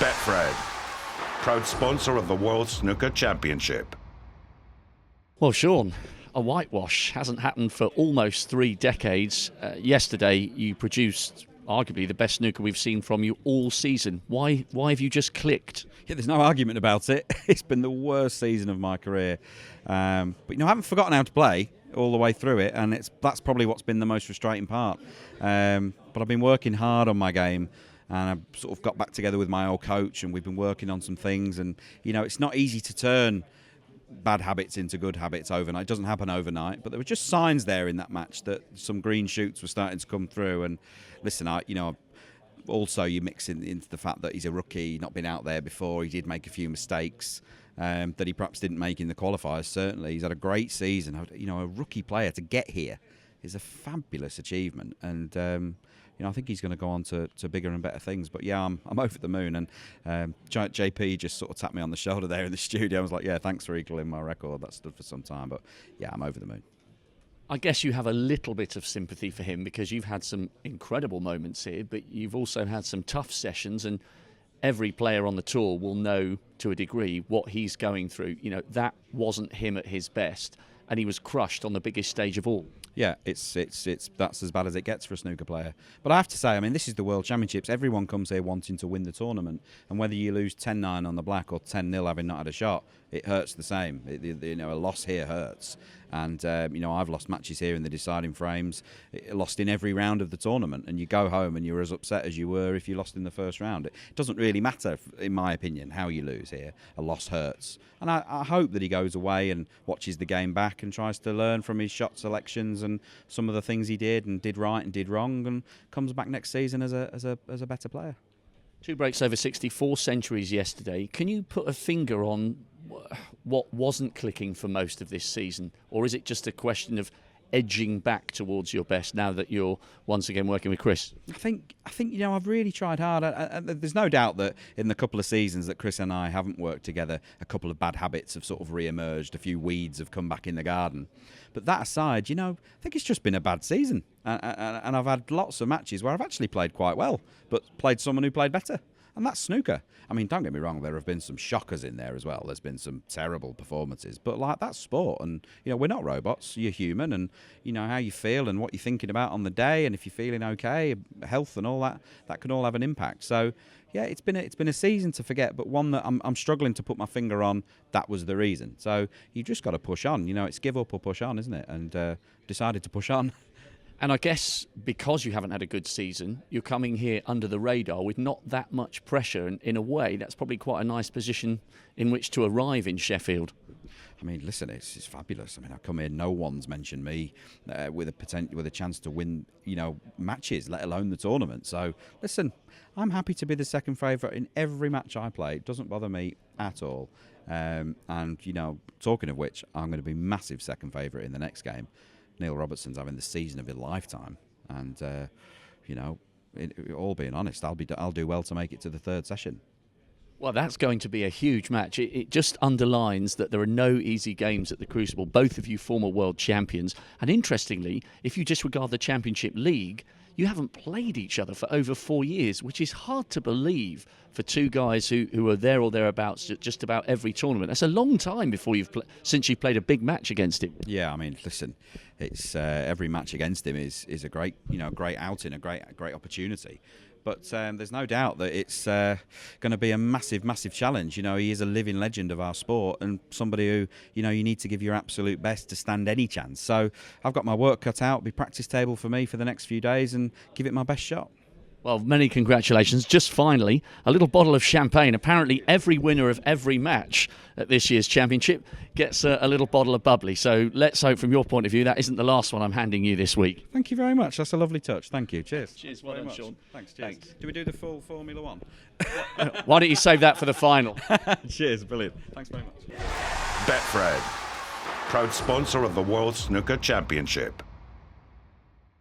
Betfred, proud sponsor of the World Snooker Championship. Well, Sean, a whitewash hasn't happened for almost 3 decades. Yesterday, you produced arguably the best snooker we've seen from you all season. Why have you just clicked? Yeah, there's no argument about it. It's been the worst season of my career. But, I haven't forgotten how to play all the way through it, and that's probably what's been the most frustrating part. But I've been working hard on my game, and I've sort of got back together with my old coach, and we've been working on some things. And, it's not easy to turn bad habits into good habits overnight. It doesn't happen overnight, but there were just signs there in that match that some green shoots were starting to come through. And listen, also you mix into the fact that he's a rookie, not been out there before. He did make a few mistakes that he perhaps didn't make in the qualifiers. Certainly, he's had a great season. A rookie player to get here is a fabulous achievement, and I think he's going to go on to bigger and better things. But yeah, I'm over the moon. And JP just sort of tapped me on the shoulder there in the studio. I was like, yeah, thanks for equaling my record. That stood for some time. But yeah, I'm over the moon. I guess you have a little bit of sympathy for him because you've had some incredible moments here, but you've also had some tough sessions, and every player on the tour will know to a degree what he's going through. That wasn't him at his best, and he was crushed on the biggest stage of all. Yeah, it's that's as bad as it gets for a snooker player. But I have to say, this is the World Championships. Everyone comes here wanting to win the tournament, and whether you lose 10-9 on the black or 10-0 having not had a shot, it hurts the same. A loss here hurts. And I've lost matches here in the deciding frames, lost in every round of the tournament, and you go home and you're as upset as you were if you lost in the first round. It doesn't really matter, in my opinion, how you lose here. A loss hurts. And I hope that he goes away and watches the game back and tries to learn from his shot selections and some of the things he did and did right and did wrong, and comes back next season as a better player. 2 breaks over 64 centuries yesterday. Can you put a finger on what wasn't clicking for most of this season, or is it just a question of edging back towards your best now that you're once again working with Chris? I think I've really tried hard. There's no doubt that in the couple of seasons that Chris and I haven't worked together, a couple of bad habits have sort of re-emerged, a few weeds have come back in the garden. But that aside, I think it's just been a bad season, and I've had lots of matches where I've actually played quite well, but played someone who played better. And that's snooker. Don't get me wrong, there have been some shockers in there as well. There's been some terrible performances. But, that's sport. And, we're not robots. You're human. And, how you feel and what you're thinking about on the day, and if you're feeling okay, health and all that can all have an impact. So, yeah, it's been a season to forget, but one that I'm struggling to put my finger on. That was the reason. So you've just got to push on. It's give up or push on, isn't it? And decided to push on. And I guess because you haven't had a good season, you're coming here under the radar with not that much pressure. And in a way, that's probably quite a nice position in which to arrive in Sheffield. Listen, it's fabulous. I come here, no one's mentioned me with a chance to win, matches, let alone the tournament. So, listen, I'm happy to be the second favourite in every match I play. It doesn't bother me at all. And, talking of which, I'm going to be massive second favourite in the next game. Neil Robertson's having the season of his lifetime, and all being honest, I'll do well to make it to the third session. Well, that's going to be a huge match. It just underlines that there are no easy games at the Crucible. Both of you former world champions, and interestingly, if you disregard the Championship League, you haven't played each other for over 4 years, which is hard to believe for two guys who are there or thereabouts at just about every tournament. That's a long time since you've played a big match against him. Yeah, listen, it's every match against him is a great great outing, a great opportunity. But there's no doubt that it's going to be a massive, massive challenge. He is a living legend of our sport, and somebody who, you need to give your absolute best to stand any chance. So I've got my work cut out, be practice table for me for the next few days, and give it my best shot. Well, many congratulations. Just finally, a little bottle of champagne. Apparently, every winner of every match at this year's championship gets a little bottle of bubbly. So let's hope, from your point of view, that isn't the last one I'm handing you this week. Thank you very much. That's a lovely touch. Thank you. Cheers. Cheers. Well done, Sean. Thanks. Cheers. Thanks. Do we do the full Formula One? Why don't you save that for the final? Cheers. Brilliant. Thanks very much. Betfred, proud sponsor of the World Snooker Championship.